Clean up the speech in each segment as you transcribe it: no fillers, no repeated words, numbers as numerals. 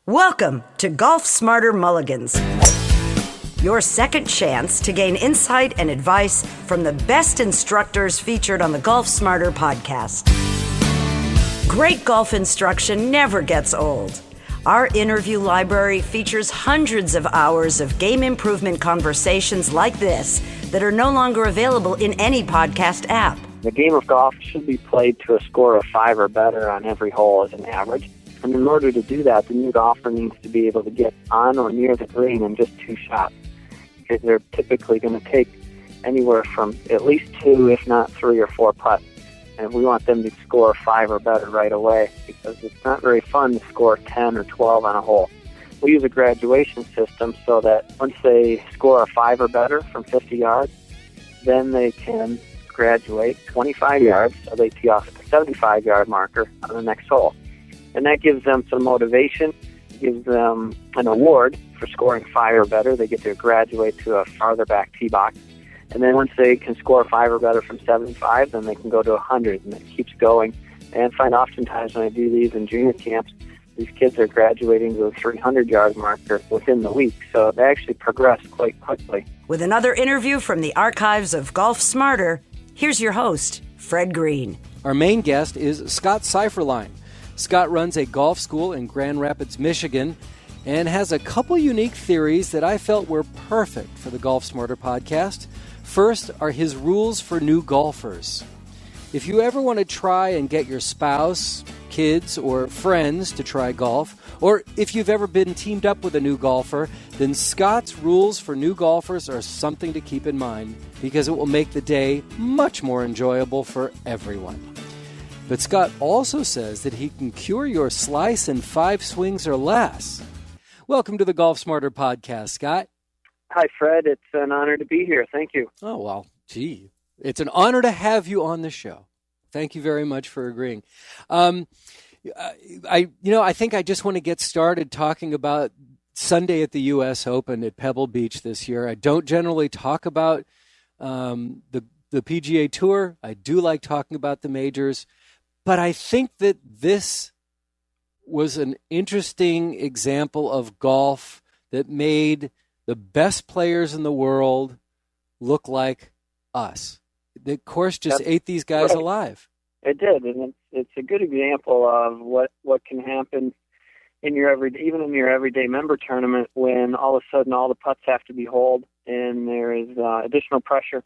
Welcome to Golf Smarter Mulligans, your second chance to gain insight and advice from the best instructors featured on the Golf Smarter podcast. Great golf instruction never gets old. Our interview library features hundreds of hours of game improvement conversations like this that are no longer available in any podcast app. The game of golf should be played to a score of 5 or better on every hole as an average. And in order to do that, the new golfer needs to be able to get on or near the green in just 2 shots. Because they're typically going to take anywhere from at least 2, if not 3 or 4 putts. And we want them to score 5 or better right away, because it's not very fun to score 10 or 12 on a hole. We use a graduation system so that once they score a 5 or better from 50 yards, then they can graduate 25 yards, so they tee off at the 75-yard marker on the next hole. And that gives them some motivation, gives them an award for scoring 5 or better. They get to graduate to a farther back tee box. And then once they can score 5 or better from 75, then they can go to 100, and it keeps going. And I find oftentimes when I do these in junior camps, these kids are graduating to the 300-yard marker within the week. So they actually progress quite quickly. With another interview from the archives of Golf Smarter, here's your host, Fred Green. Our main guest is Scott Seifferlein. Scott runs a golf school in Grand Rapids, Michigan, and has a couple unique theories that I felt were perfect for the Golf Smarter podcast. First are his rules for new golfers. If you ever want to try and get your spouse, kids, or friends to try golf, or if you've ever been teamed up with a new golfer, then Scott's rules for new golfers are something to keep in mind, because it will make the day much more enjoyable for everyone. But Scott also says that he can cure your slice in 5 swings or less. Welcome to the Golf Smarter podcast, Scott. Hi, Fred. It's an honor to be here. Thank you. Oh, well, gee. It's an honor to have you on the show. Thank you very much for agreeing. I think I just want to get started talking about Sunday at the U.S. Open at Pebble Beach this year. I don't generally talk about the PGA Tour. I do like talking about the majors. But I think that this was an interesting example of golf that made the best players in the world look like us. The course just ate these guys alive. It did, and it's a good example of what can happen in your even in your everyday member tournament, when all of a sudden all the putts have to be holed and there is additional pressure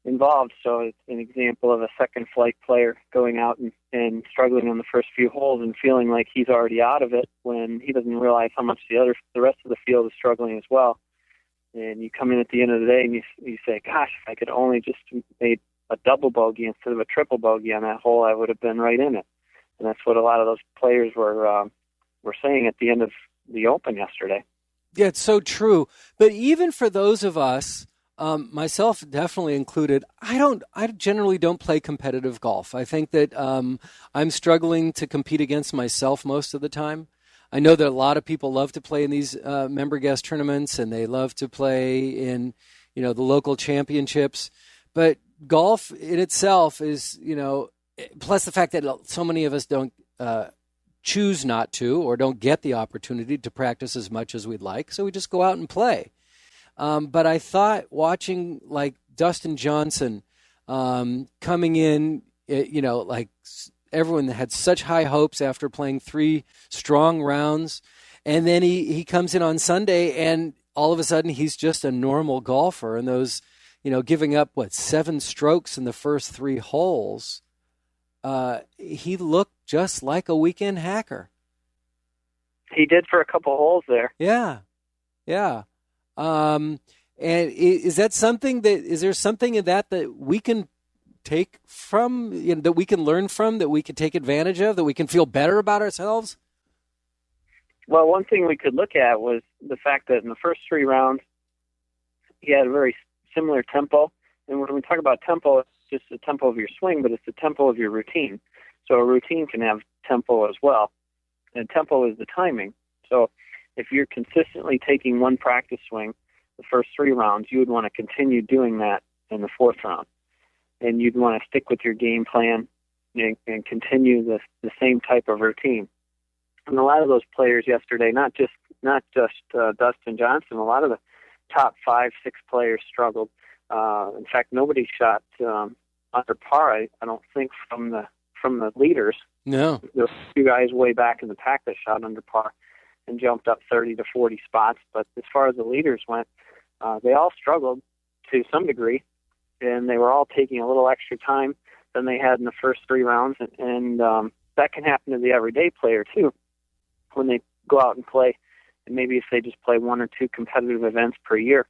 involved. So it's an example of a second flight player going out and struggling on the first few holes and feeling like he's already out of it, when he doesn't realize how much the rest of the field is struggling as well. And you come in at the end of the day and you say, gosh, if I could only just made a double bogey instead of a triple bogey on that hole, I would have been right in it. And that's what a lot of those players were saying at the end of the Open yesterday. Yeah, it's so true. But even for those of us, myself definitely included, I generally don't play competitive golf. I think that I'm struggling to compete against myself most of the time. I know that a lot of people love to play in these member guest tournaments, and they love to play in, the local championships. But golf in itself is, plus the fact that so many of us don't choose not to, or don't get the opportunity to practice as much as we'd like, so we just go out and play. But I thought watching like Dustin Johnson coming in, like everyone had such high hopes after playing 3 strong rounds. And then he comes in on Sunday, and all of a sudden he's just a normal golfer. And those, giving up, 7 strokes in the first 3 holes, he looked just like a weekend hacker. He did for a couple holes there. Yeah. And is there something in that we can take from, that we can learn from, that we can take advantage of, that we can feel better about ourselves? Well, one thing we could look at was the fact that in the first 3 rounds, he had a very similar tempo. And when we talk about tempo, it's just the tempo of your swing, but it's the tempo of your routine. So a routine can have tempo as well. And tempo is the timing. So if you're consistently taking one practice swing the first 3 rounds, you would want to continue doing that in the 4th round. And you'd want to stick with your game plan and continue the same type of routine. And a lot of those players yesterday, not just Dustin Johnson, a lot of the top 5, 6 players struggled. In fact, nobody shot under par. I don't think from the leaders. No, There were a few guys way back in the pack that shot under par and jumped up 30 to 40 spots. But as far as the leaders went, they all struggled to some degree, and they were all taking a little extra time than they had in the first 3 rounds. And that can happen to the everyday player too, when they go out and play. And maybe if they just play 1 or 2 competitive events per year,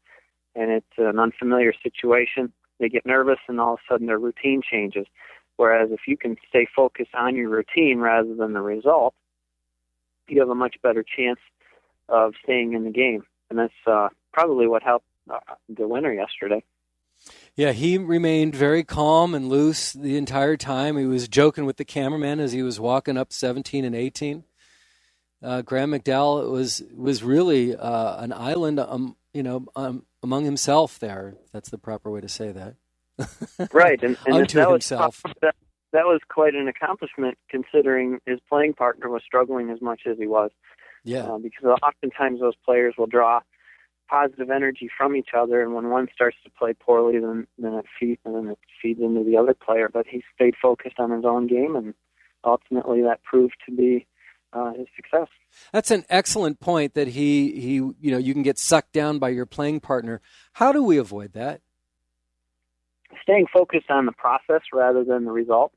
and it's an unfamiliar situation, they get nervous, and all of a sudden their routine changes. Whereas if you can stay focused on your routine rather than the result, you have a much better chance of staying in the game. And that's probably what helped the winner yesterday. Yeah, he remained very calm and loose the entire time. He was joking with the cameraman as he was walking up 17 and 18. Graham McDowell was really an island, among himself there. That's the proper way to say that. Right, and unto that himself. That was quite an accomplishment, considering his playing partner was struggling as much as he was. Yeah, because oftentimes those players will draw positive energy from each other, and when one starts to play poorly, then it feeds into the other player. But he stayed focused on his own game, and ultimately that proved to be his success. That's an excellent point. That he you can get sucked down by your playing partner. How do we avoid that? Staying focused on the process rather than the result.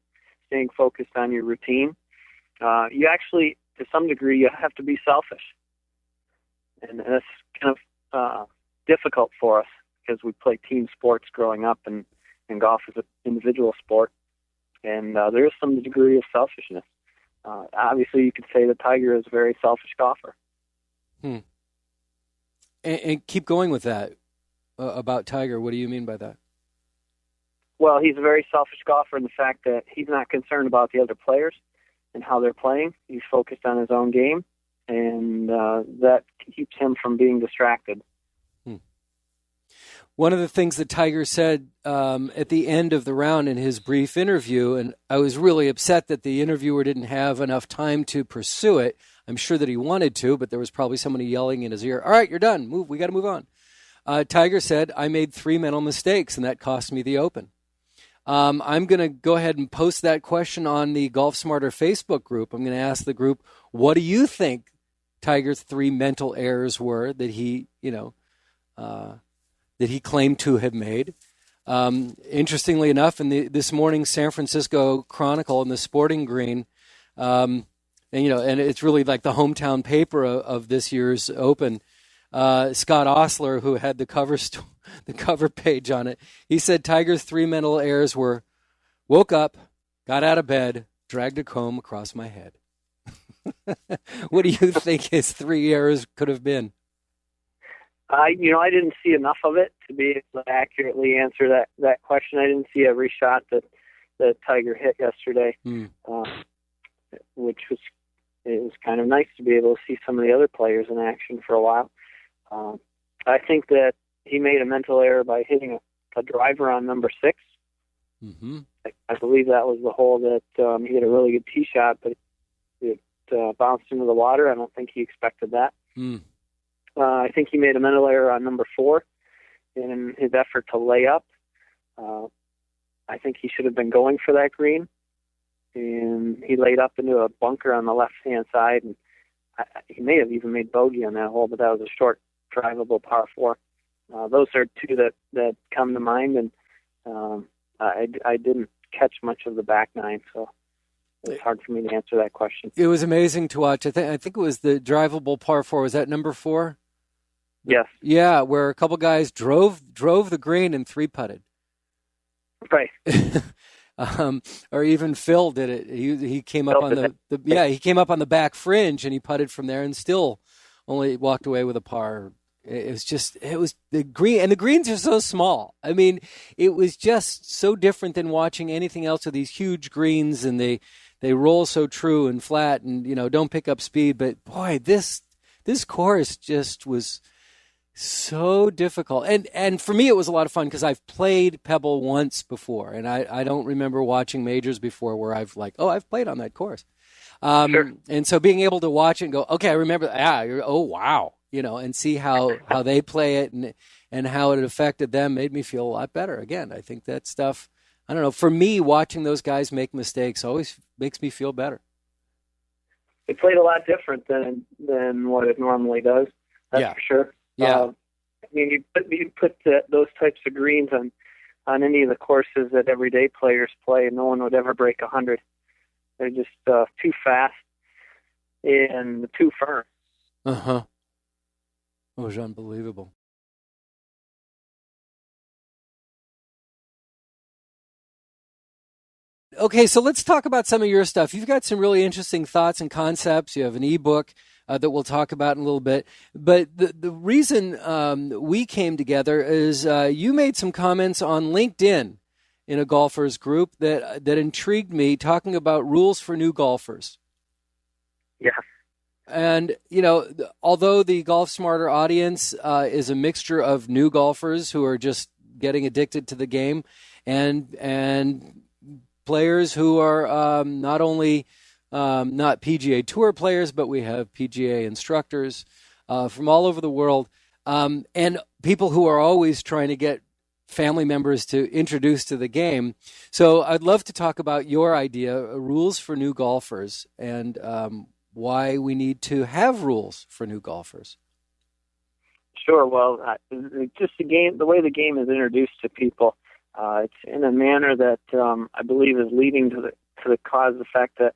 Staying focused on your routine. You actually, to some degree, you have to be selfish, and that's kind of difficult for us because we play team sports growing up, and golf is an individual sport, and there is some degree of selfishness. Obviously, you could say that Tiger is a very selfish golfer. And keep going with that about Tiger. What do you mean by that? Well, he's a very selfish golfer in the fact that he's not concerned about the other players and how they're playing. He's focused on his own game, and that keeps him from being distracted. One of the things that Tiger said at the end of the round in his brief interview, and I was really upset that the interviewer didn't have enough time to pursue it. I'm sure that he wanted to, but there was probably somebody yelling in his ear, "All right, you're done. Move. We got to move on." Tiger said, "I made 3 mental mistakes, and that cost me the Open." I'm going to go ahead and post that question on the Golf Smarter Facebook group. I'm going to ask the group, what do you think Tiger's 3 mental errors were that he claimed to have made? Interestingly enough, in this morning's San Francisco Chronicle in the Sporting Green, and it's really like the hometown paper of this year's Open. Scott Osler, who had the cover page on it, he said Tiger's 3 mental errors were: woke up, got out of bed, dragged a comb across my head. What do you think his 3 errors could have been? I didn't see enough of it to be able to accurately answer that question. I didn't see every shot that Tiger hit yesterday, which was kind of nice to be able to see some of the other players in action for a while. I think that he made a mental error by hitting a driver on number 6. Mm-hmm. I believe that was the hole that he hit a really good tee shot, but it bounced into the water. I don't think he expected that. I think he made a mental error on number 4 in his effort to lay up. I think he should have been going for that green, and he laid up into a bunker on the left-hand side, and he may have even made bogey on that hole, but that was a short, drivable par 4. Those are 2 that come to mind, and I didn't catch much of the back 9, so it's hard for me to answer that question. It was amazing to watch. I think it was the drivable par 4. Was that number 4? Yes. Yeah, where a couple guys drove the green and 3-putted. Right. Or even Phil did it. He came up on he came up on the back fringe and he putted from there and still only walked away with a par. It was the green, and the greens are so small. I mean, it was just so different than watching anything else with these huge greens, and they roll so true and flat, and don't pick up speed. But boy, this course just was so difficult. And for me, it was a lot of fun because I've played Pebble once before, and I don't remember watching majors before where I've played on that course. Sure. And so being able to watch it and go, okay, I remember, oh, wow, and see how they play it and how it affected them made me feel a lot better. Again, I think that stuff, I don't know, for me, watching those guys make mistakes always makes me feel better. It played a lot different than what it normally does. That's for sure. Yeah. I mean, you put those types of greens on any of the courses that everyday players play, and no one would ever break 100. They're just too fast and too firm. Uh-huh. It was unbelievable. Okay, so let's talk about some of your stuff. You've got some really interesting thoughts and concepts. You have an ebook that we'll talk about in a little bit. But the reason we came together is you made some comments on LinkedIn in a golfers group that intrigued me, talking about rules for new golfers. Yeah. And, although the Golf Smarter audience is a mixture of new golfers who are just getting addicted to the game and players who are not only not PGA Tour players, but we have PGA instructors from all over the world, and people who are always trying to get family members to introduce to the game. So I'd love to talk about your idea, rules for new golfers, and why we need to have rules for new golfers. Sure. Well, just the way the game is introduced to people, it's in a manner that I believe is leading to the cause of the fact that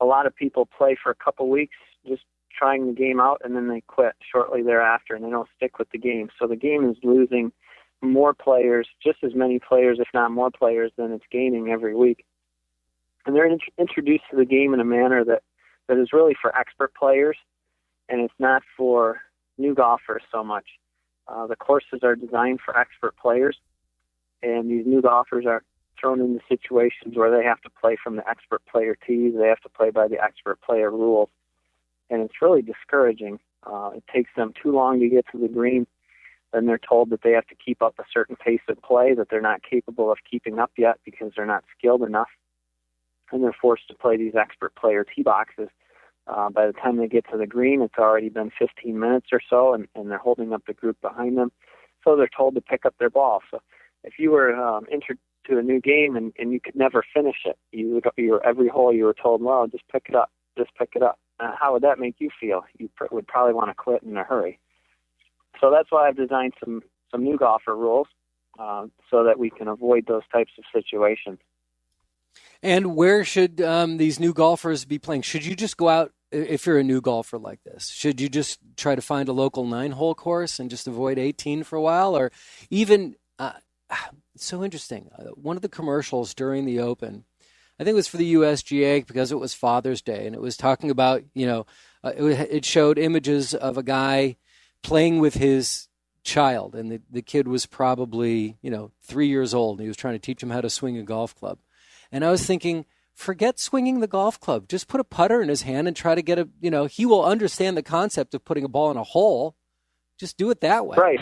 a lot of people play for a couple weeks just trying the game out, and then they quit shortly thereafter, and they don't stick with the game. So the game is losing more players, just as many players, if not more players, than it's gaining every week. And they're introduced to the game in a manner that is really for expert players, and it's not for new golfers so much. The courses are designed for expert players, and these new golfers are thrown into situations where they have to play from the expert player tees. They have to play by the expert player rules, and it's really discouraging. It takes them too long to get to the green. Then they're told that they have to keep up a certain pace of play that they're not capable of keeping up yet because they're not skilled enough, and they're forced to play these expert player tee boxes. By the time they get to the green, it's already been 15 minutes or so, and they're holding up the group behind them. So they're told to pick up their ball. So if you were entered to a new game and you could never finish it, every hole you were told, well, just pick it up, how would that make you feel? You would probably want to quit in a hurry. So that's why I've designed some new golfer rules so that we can avoid those types of situations. And where should these new golfers be playing? Should you just go out, if you're a new golfer like this, should you just try to find a local 9-hole course and just avoid 18 for a while? Or even, it's so interesting, one of the commercials during the Open, I think it was for the USGA because it was Father's Day, and it was talking about, it showed images of a guy playing with his child, and the kid was probably, 3 years old, and he was trying to teach him how to swing a golf club. And I was thinking, forget swinging the golf club. Just put a putter in his hand and try to get he will understand the concept of putting a ball in a hole. Just do it that way. Right.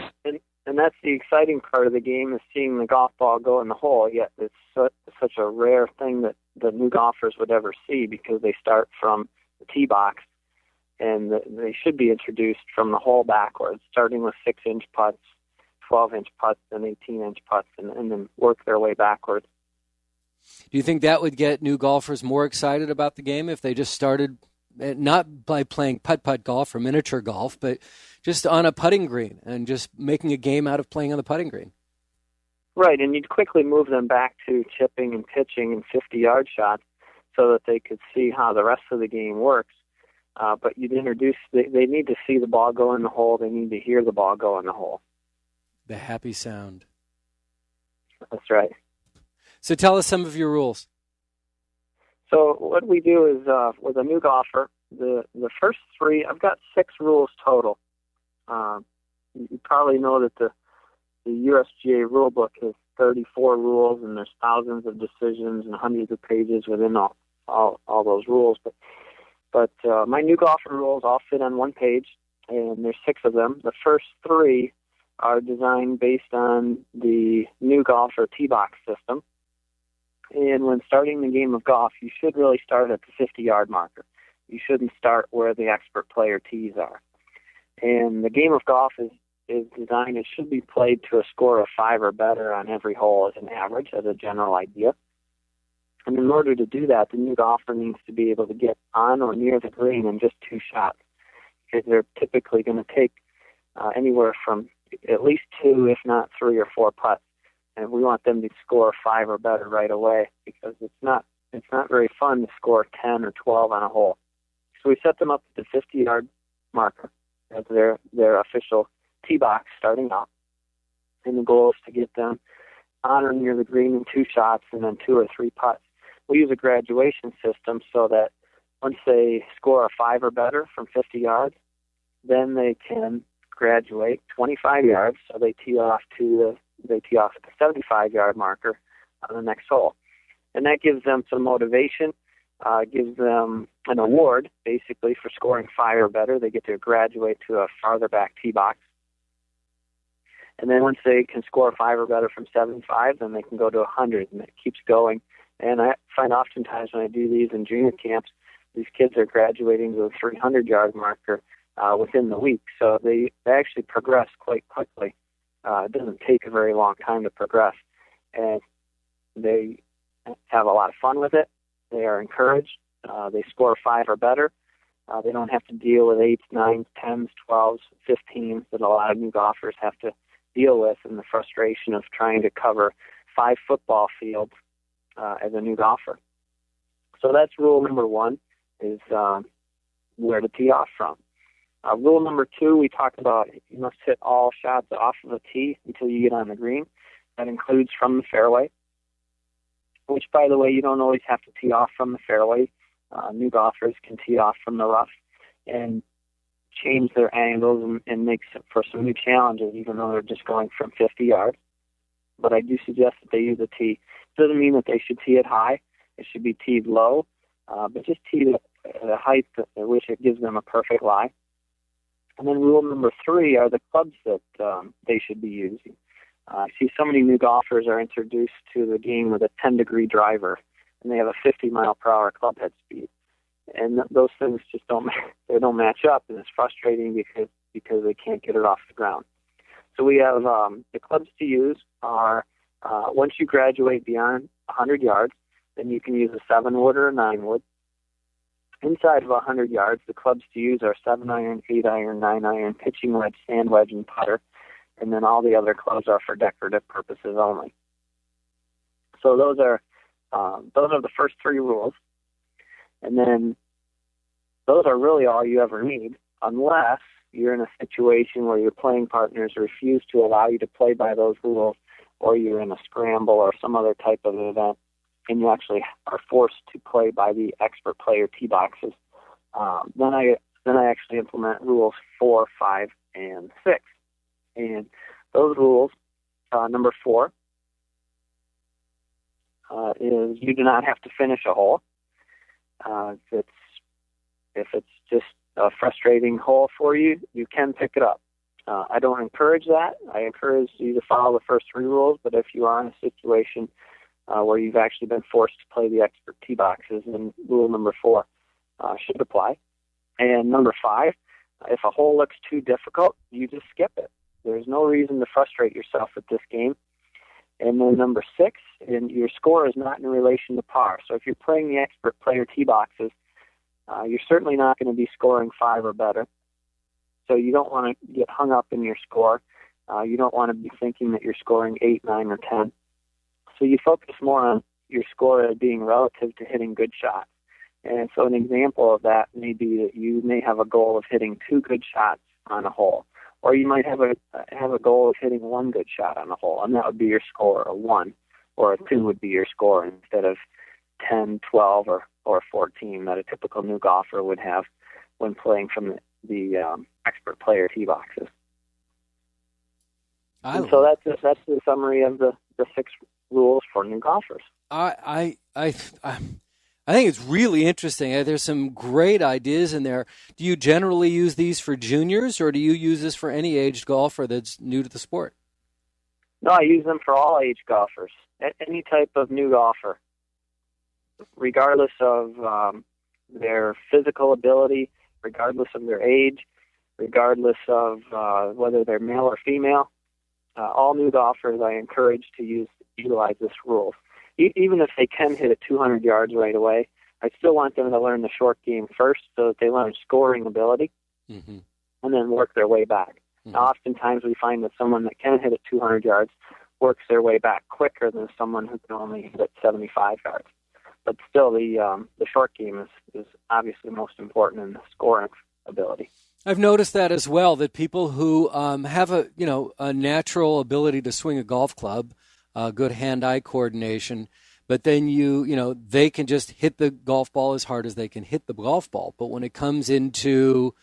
And that's the exciting part of the game, is seeing the golf ball go in the hole. Yet it's such a rare thing that the new golfers would ever see, because they start from the tee box, and they should be introduced from the hole backwards, starting with 6-inch putts, 12-inch putts, and 18-inch putts, and then work their way backwards. Do you think that would get new golfers more excited about the game if they just started, not by playing putt-putt golf or miniature golf, but just on a putting green and just making a game out of playing on the putting green? Right, and you'd quickly move them back to chipping and pitching and 50-yard shots so that they could see how the rest of the game works. But you'd introduce, they need to see the ball go in the hole. They need to hear the ball go in the hole. The happy sound. That's right. So tell us some of your rules. So what we do is, with a new golfer, the first 3, I've got 6 rules total. You probably know that the USGA rule book has 34 rules, and there's thousands of decisions and hundreds of pages within all those rules. But my new golfer rules all fit on one page, and there's 6 of them. The first 3 are designed based on the new golfer tee box system. And when starting the game of golf, you should really start at the 50-yard marker. You shouldn't start where the expert player tees are. And the game of golf is designed, it should be played to a score of 5 or better on every hole as an average, as a general idea. And in order to do that, the new golfer needs to be able to get on or near the green in just 2 shots, because they're typically going to take anywhere from at least 2, if not 3 or 4 putts. And we want them to score 5 or better right away, because it's not very fun to score 10 or 12 on a hole. So we set them up at the 50-yard marker as their official tee box starting off. And the goal is to get them on or near the green in 2 shots and then 2 or 3 putts. We use a graduation system so that once they score a 5 or better from 50 yards, then they can graduate 25 yards, so they tee off at the 75-yard marker on the next hole. And that gives them some motivation, gives them an award, basically, for scoring 5 or better. They get to graduate to a farther back tee box. And then once they can score 5 or better from 75, then they can go to 100, and it keeps going. And I find oftentimes when I do these in junior camps, these kids are graduating to the 300-yard marker within the week. So they actually progress quite quickly. It doesn't take a very long time to progress. And they have a lot of fun with it. They are encouraged. They score 5 or better. They don't have to deal with 8s, 9s, 10s, 12s, 15s that a lot of new golfers have to deal with, and the frustration of trying to cover 5 football fields as a new golfer. So that's rule number 1, is where to tee off from. Rule number 2, we talked about you must hit all shots off of the tee until you get on the green. That includes from the fairway, which, by the way, you don't always have to tee off from the fairway. New golfers can tee off from the rough and change their angles and make for some new challenges, even though they're just going from 50 yards. But I do suggest that they use a tee. It doesn't mean that they should tee it high. It should be teed low, but just tee at a height at which it gives them a perfect lie. And then rule number 3 are the clubs that they should be using. I see so many new golfers are introduced to the game with a 10-degree driver, and they have a 50-mile-per-hour club head speed. And those things just don't match up, and it's frustrating because they can't get it off the ground. So we have the clubs to use are, once you graduate beyond 100 yards, then you can use a 7-wood or a 9-wood. Inside of 100 yards, the clubs to use are 7-iron, 8-iron, 9-iron, pitching wedge, sand wedge, and putter. And then all the other clubs are for decorative purposes only. So those are the first 3 rules. And then those are really all you ever need, unless you're in a situation where your playing partners refuse to allow you to play by those rules, or you're in a scramble or some other type of event, and you actually are forced to play by the expert player tee boxes. Then I actually implement rules 4, 5, and 6. And those rules, number 4, is you do not have to finish a hole. If it's just a frustrating hole for you, you can pick it up. I don't encourage that. I encourage you to follow the first 3 rules, but if you are in a situation where you've actually been forced to play the expert tee boxes, then rule number 4 should apply. And number 5, if a hole looks too difficult, you just skip it. There's no reason to frustrate yourself with this game. And then number 6, and your score is not in relation to par. So if you're playing the expert player tee boxes, you're certainly not going to be scoring 5 or better. So you don't want to get hung up in your score. You don't want to be thinking that you're scoring 8, 9, or 10. So you focus more on your score as being relative to hitting good shots. And so an example of that may be that you may have a goal of hitting 2 good shots on a hole. Or you might have a goal of hitting 1 good shot on a hole, and that would be your score, a 1. Or a 2 would be your score instead of 10, 12, or 14 that a typical new golfer would have when playing from the expert player tee boxes. So that's the summary of the 6 rules for new golfers. I think it's really interesting. There's some great ideas in there. Do you generally use these for juniors, or do you use this for any aged golfer that's new to the sport? No, I use them for all age golfers, any type of new golfer. regardless of their physical ability, regardless of their age, regardless of whether they're male or female. All new golfers I encourage to utilize this rule. Even if they can hit it 200 yards right away, I still want them to learn the short game first so that they learn scoring ability and then work their way back. Now, oftentimes we find that someone that can hit it 200 yards works their way back quicker than someone who can only hit it 75 yards. But still, the short game is obviously most important in the scoring ability. I've noticed that as well, that people who have a natural ability to swing a golf club, good hand-eye coordination, but then they can just hit the golf ball as hard as they can hit the golf ball. But when it comes into,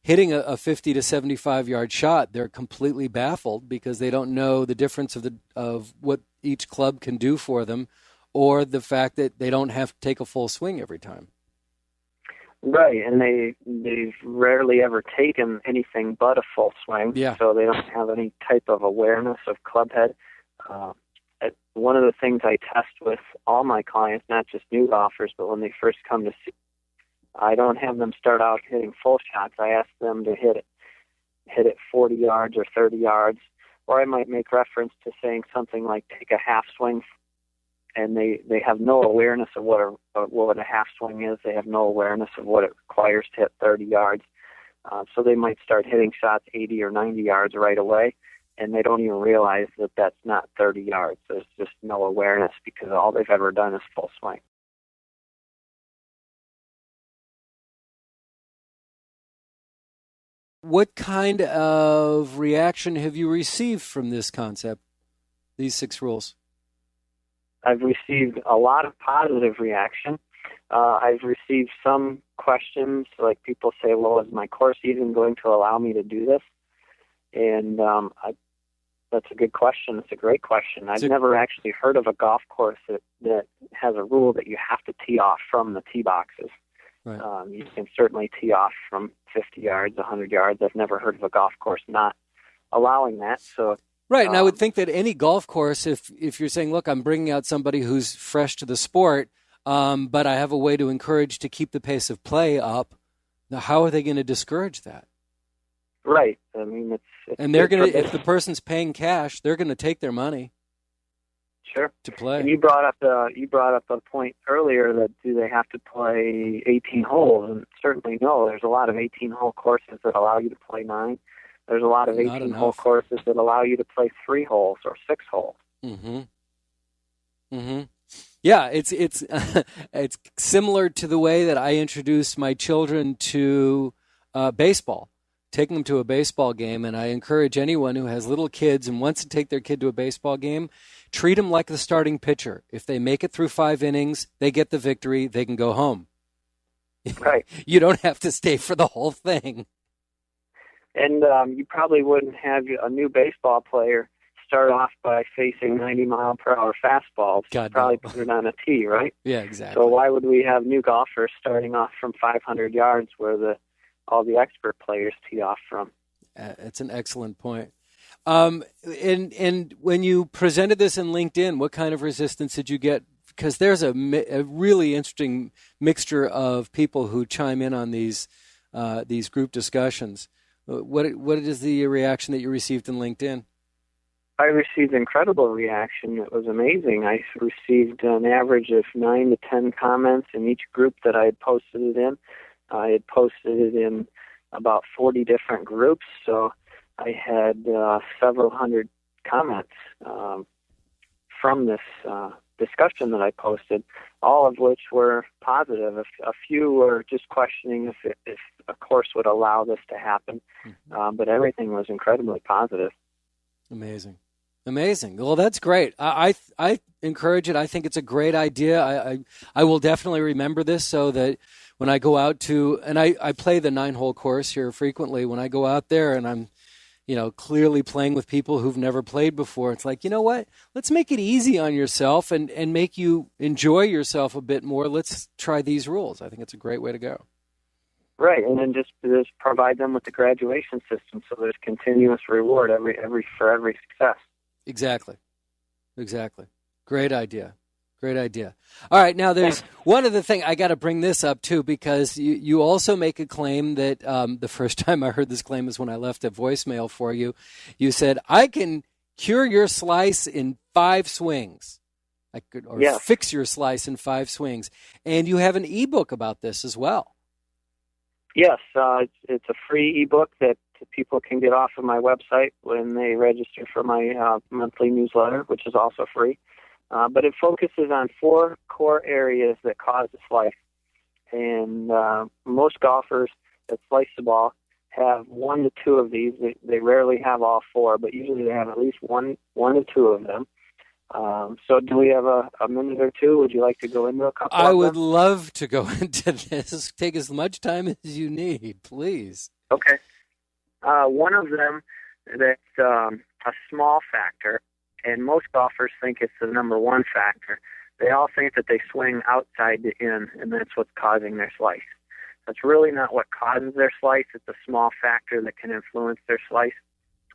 hitting a 50 to 75-yard shot, they're completely baffled because they don't know the difference of what each club can do for them, or the fact that they don't have to take a full swing every time. Right, and they've rarely ever taken anything but a full swing, so they don't have any type of awareness of club head. One of the things I test with all my clients, not just new golfers, but when they first come to see, I don't have them start out hitting full shots. I ask them to hit it 40 yards or 30 yards, or I might make reference to saying something like take a half swing, and they have no awareness of what a half swing is. They have no awareness of what it requires to hit 30 yards. So they might start hitting shots 80 or 90 yards right away, and they don't even realize that that's not 30 yards. There's just no awareness because all they've ever done is full swing. What kind of reaction have you received from this concept, these 6 rules? I've received a lot of positive reaction. I've received some questions, like people say, well, is my course even going to allow me to do this? And that's a good question. It's a great question. I've never actually heard of a golf course that has a rule that you have to tee off from the tee boxes. Right. You can certainly tee off from 50 yards, 100 yards. I've never heard of a golf course not allowing that. So, right, and I would think that any golf course, if you're saying, look, I'm bringing out somebody who's fresh to the sport, but I have a way to encourage to keep the pace of play up, now how are they going to discourage that? Right. I mean, it's and they're going to, if the person's paying cash, they're going to take their money. Sure. To play. And you brought up a point earlier that do they have to play 18 holes? And certainly no. There's a lot of 18-hole courses that allow you to play 9. There's a lot of 18-hole courses that allow you to play 3 holes or 6 holes. Yeah, it's it's similar to the way that I introduce my children to baseball. Taking them to a baseball game, and I encourage anyone who has little kids and wants to take their kid to a baseball game, treat them like the starting pitcher. If they make it through 5 innings, they get the victory, they can go home. Right. You don't have to stay for the whole thing. And you probably wouldn't have a new baseball player start off by facing 90-mile-per-hour fastballs. God, probably no. put it on a tee, right? Yeah, exactly. So why would we have new golfers starting off from 500 yards where all the expert players tee off from? It's an excellent point. And when you presented this in LinkedIn, what kind of resistance did you get? Because there's a really interesting mixture of people who chime in on these group discussions. What is the reaction that you received in LinkedIn? I received incredible reaction. It was amazing. I received an average of 9 to 10 comments in each group that I had posted it in. I had posted it in about 40 different groups, so I had several hundred comments from this discussion that I posted, all of which were positive. A few were just questioning if a course would allow this to happen, but everything was incredibly positive. Amazing. Well, that's great. I encourage it. I think it's a great idea. I will definitely remember this so that when I go out to, and I play the 9-hole course here frequently, when I go out there and I'm, clearly playing with people who've never played before, it's like, you know what? Let's make it easy on yourself and make you enjoy yourself a bit more. Let's try these rules. I think it's a great way to go. Right, and then just provide them with the graduation system so there's continuous reward for every success. Exactly. Great idea. Great idea. All right, now there's one other thing. I got to bring this up, too, because you also make a claim that the first time I heard this claim is when I left a voicemail for you. You said, I can cure your slice in 5 swings. Fix your slice in 5 swings. And you have an ebook about this as well. Yes, it's a free ebook that people can get off of my website when they register for my monthly newsletter, which is also free. But it focuses on 4 core areas that cause a slice. And most golfers that slice the ball have 1 to 2 of these. They rarely have all 4, but usually they have at least one to 2 of them. So do we have a minute or two? Would you like to go into a couple I of would them? love to go into this. Take as much time as you need, please. Okay. One of them that's a small factor, and most golfers think it's the number 1 factor. They all think that they swing outside the in, and that's what's causing their slice. That's really not what causes their slice. It's a small factor that can influence their slice.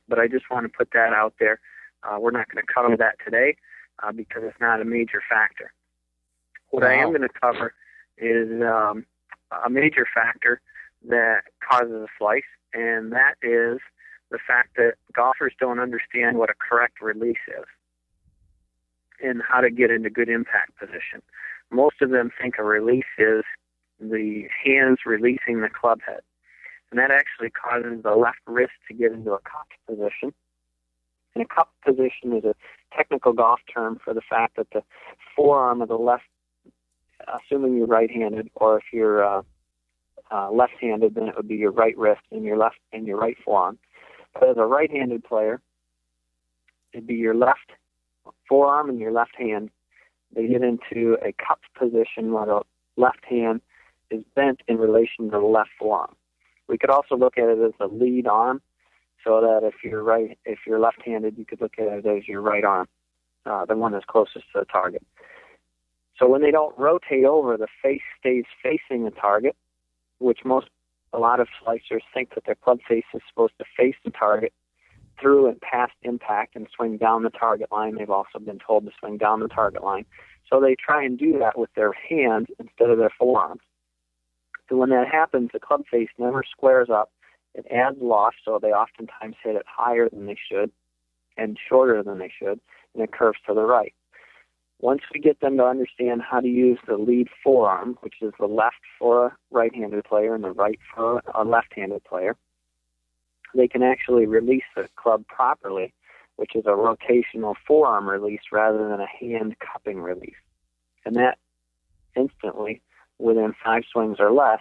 But I just want to put that out there. We're not going to cover that today because it's not a major factor. What I am going to cover is a major factor that causes a slice, and that is the fact that golfers don't understand what a correct release is and how to get into good impact position. Most of them think a release is the hands releasing the club head, and that actually causes the left wrist to get into a cupped position. And a cupped position is a technical golf term for the fact that the forearm of the left, assuming you're right-handed, or if you're left-handed, then it would be your right wrist and your right forearm. But as a right-handed player, it'd be your left forearm and your left hand. They get into a cupped position where the left hand is bent in relation to the left forearm. We could also look at it as a lead arm, so that if you're left-handed, you could look at it as your right arm, the one that's closest to the target. So when they don't rotate over, the face stays facing the target, which a lot of slicers think that their club face is supposed to face the target through and past impact and swing down the target line. They've also been told to swing down the target line. So they try and do that with their hands instead of their forearms. So when that happens, the club face never squares up. It adds loft, so they oftentimes hit it higher than they should and shorter than they should, and it curves to the right. Once we get them to understand how to use the lead forearm, which is the left for a right-handed player and the right for a left-handed player, they can actually release the club properly, which is a rotational forearm release rather than a hand cupping release. And that instantly, within 5 swings or less,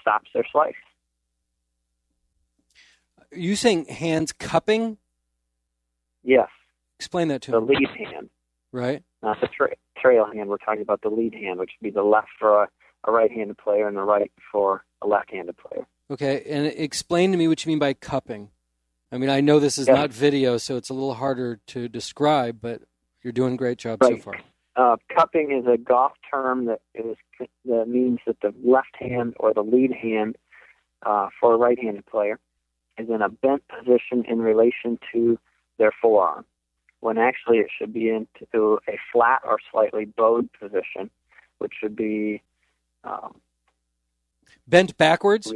stops their slice. Are you saying hands cupping? Yes. Explain that to me. The me. lead hand. Right. Not the trail hand. We're talking about the lead hand, which would be the left for a right-handed player and the right for a left-handed player. Okay, and explain to me what you mean by cupping. I mean, I know this is not video, so it's a little harder to describe, but you're doing a great job so far. Cupping is a golf term that means that the left hand or the lead hand for a right-handed player is in a bent position in relation to their forearm, when actually it should be into a flat or slightly bowed position, which should be bent backwards?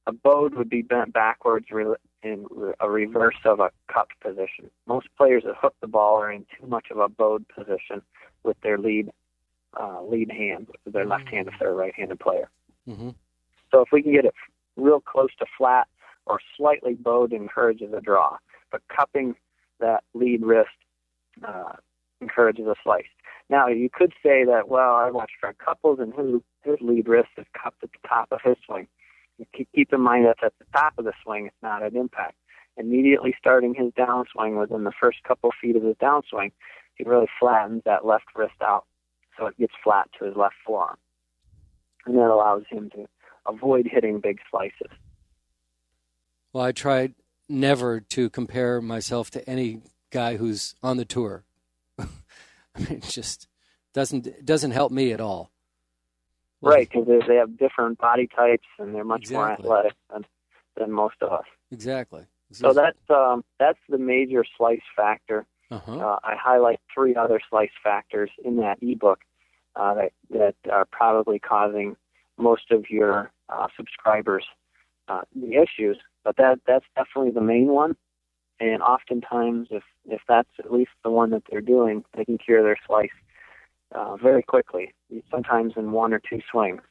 A bowed would be bent backwards in a reverse of a cupped position. Most players that hook the ball are in too much of a bowed position with their lead hand, with their left hand if they're a right-handed player. Mm-hmm. So if we can get it real close to flat or slightly bowed, encourages a draw. But cupping that lead wrist encourages a slice. Now, you could say that, well, I watched Fred Couples and his lead wrist is cupped at the top of his swing. Keep in mind that's at the top of the swing, it's not at impact. Immediately starting his downswing, within the first couple feet of his downswing, he really flattens that left wrist out so it gets flat to his left forearm. And that allows him to avoid hitting big slices. Well, I tried never to compare myself to any guy who's on the tour. I mean, it just doesn't help me at all. Right, because they have different body types and they're much more athletic than most of us. Exactly. So that's the major slice factor. I highlight 3 other slice factors in that ebook that are probably causing most of your subscribers the issues. But that's definitely the main one. And oftentimes, if that's at least the one that they're doing, they can cure their slice very quickly, sometimes in 1 or 2 swings.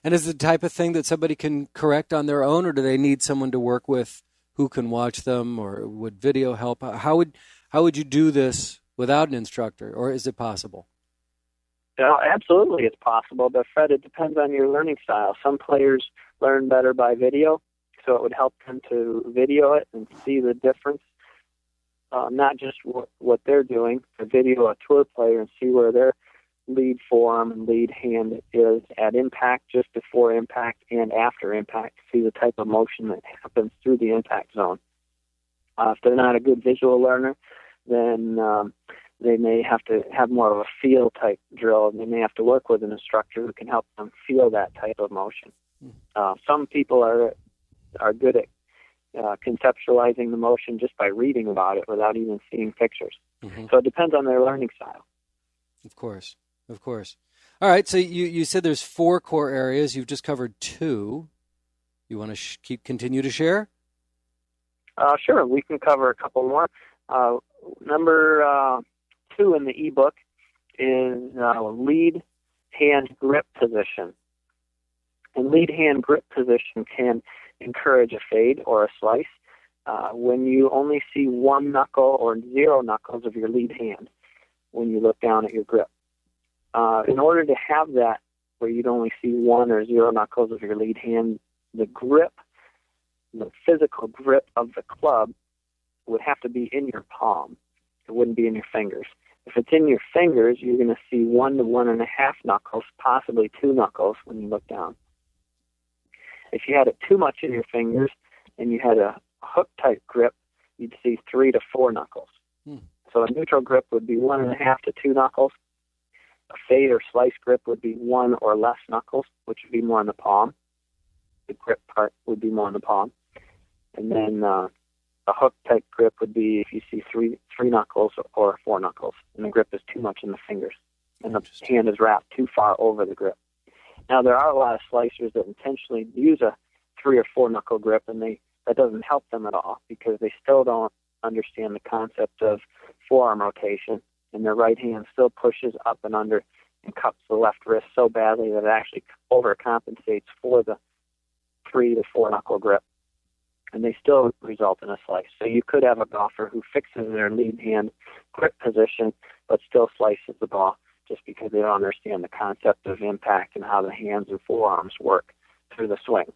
And is it the type of thing that somebody can correct on their own, or do they need someone to work with who can watch them, or would video help? How would you do this without an instructor, or is it possible? Absolutely, it's possible. But Fred, it depends on your learning style. Some players learn better by video, so it would help them to video it and see the difference. Not just what they're doing, to video a tour player and see where their lead forearm and lead hand is at impact, just before impact, and after impact, to see the type of motion that happens through the impact zone. If they're not a good visual learner, then they may have to have more of a feel type drill, and they may have to work with an instructor who can help them feel that type of motion. Some people are good at conceptualizing the motion just by reading about it without even seeing pictures. So it depends on their learning style. Of course. All right, so you said there's 4 core areas. You've just covered 2. You want to continue to share? Sure, we can cover a couple more. Number 2 in the ebook is lead hand grip position. And lead hand grip position can encourage a fade or a slice when you only see 1 knuckle or 0 knuckles of your lead hand when you look down at your grip. In order to have that where you'd only see 1 or 0 knuckles of your lead hand, the grip, the physical grip of the club would have to be in your palm. It wouldn't be in your fingers. If it's in your fingers, you're going to see 1 to 1.5 knuckles, possibly 2 knuckles when you look down. If you had it too much in your fingers and you had a hook-type grip, you'd see 3 to 4 knuckles. So a neutral grip would be 1.5 to 2 knuckles. A fade or slice grip would be 1 or less knuckles, which would be more in the palm. The grip part would be more in the palm. And then a hook-type grip would be if you see 3 knuckles or 4 knuckles, and the grip is too much in the fingers, and the hand is wrapped too far over the grip. Now, there are a lot of slicers that intentionally use a 3 or 4 knuckle grip, and that doesn't help them at all because they still don't understand the concept of forearm rotation, and their right hand still pushes up and under and cups the left wrist so badly that it actually overcompensates for the 3 to 4 knuckle grip, and they still result in a slice. So you could have a golfer who fixes their lead hand grip position but still slices the ball just because they don't understand the concept of impact and how the hands and forearms work through the swing.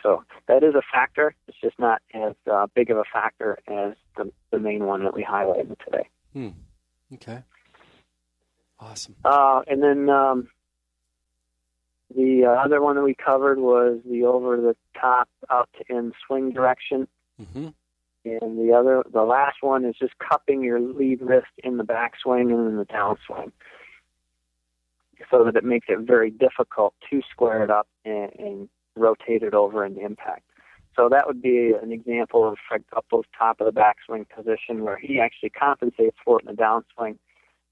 So that is a factor. It's just not as big of a factor as the main one that we highlighted today. Okay. Awesome. And then the other one that we covered was the over-the-top out-to-in swing direction. And the last one is just cupping your lead wrist in the backswing and in the downswing so that it makes it very difficult to square it up and rotate it over in impact. So that would be an example of Fred Couples' top of the backswing position where he actually compensates for it in the downswing,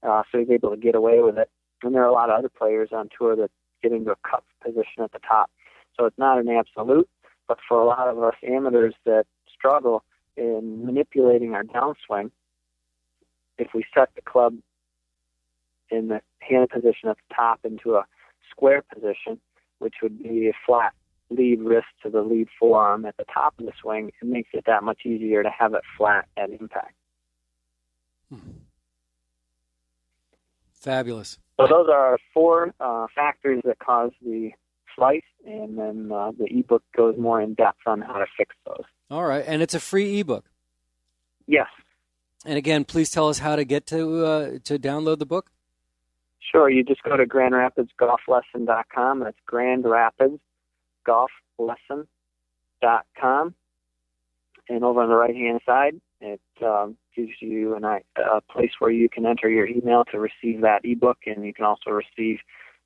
so he's able to get away with it. And there are a lot of other players on tour that get into a cup position at the top. So it's not an absolute, but for a lot of us amateurs that struggle in manipulating our downswing, if we set the club in the hand position at the top into a square position, which would be a flat lead wrist to the lead forearm at the top of the swing, it makes it that much easier to have it flat at impact. Fabulous. So those are 4 factors that cause the slice, and then the ebook goes more in depth on how to fix those. All right, and it's a free ebook. Yes. And again, please tell us how to get to download the book. Sure, you just go to GrandRapidsGolfLesson.com. That's GrandRapidsGolfLesson.com. And over on the right-hand side, it gives you a place where you can enter your email to receive that ebook, and you can also receive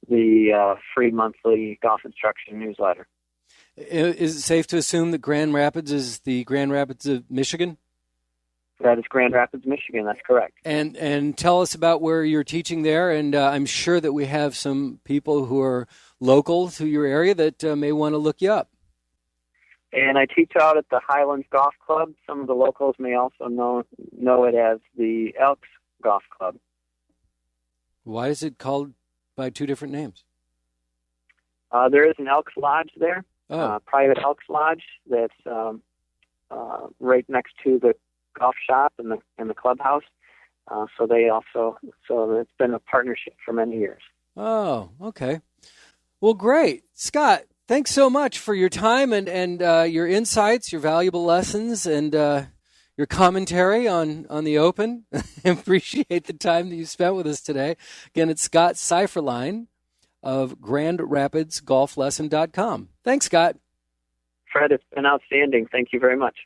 the free monthly golf instruction newsletter. Is it safe to assume that Grand Rapids is the Grand Rapids of Michigan? That is Grand Rapids, Michigan. That's correct. And tell us about where you're teaching there. And I'm sure that we have some people who are local to your area that may want to look you up. And I teach out at the Highlands Golf Club. Some of the locals may also know it as the Elks Golf Club. Why is it called by two different names? There is an Elks Lodge there, private Elks Lodge that's right next to the golf shop and the clubhouse. So it's been a partnership for many years. Oh, okay. Well, great. Scott, thanks so much for your time and your insights, your valuable lessons, and your commentary on the Open. I appreciate the time that you spent with us today. Again, it's Scott Seifferlein of GrandRapidsGolfLesson.com. Thanks, Scott. Fred, it's been outstanding. Thank you very much.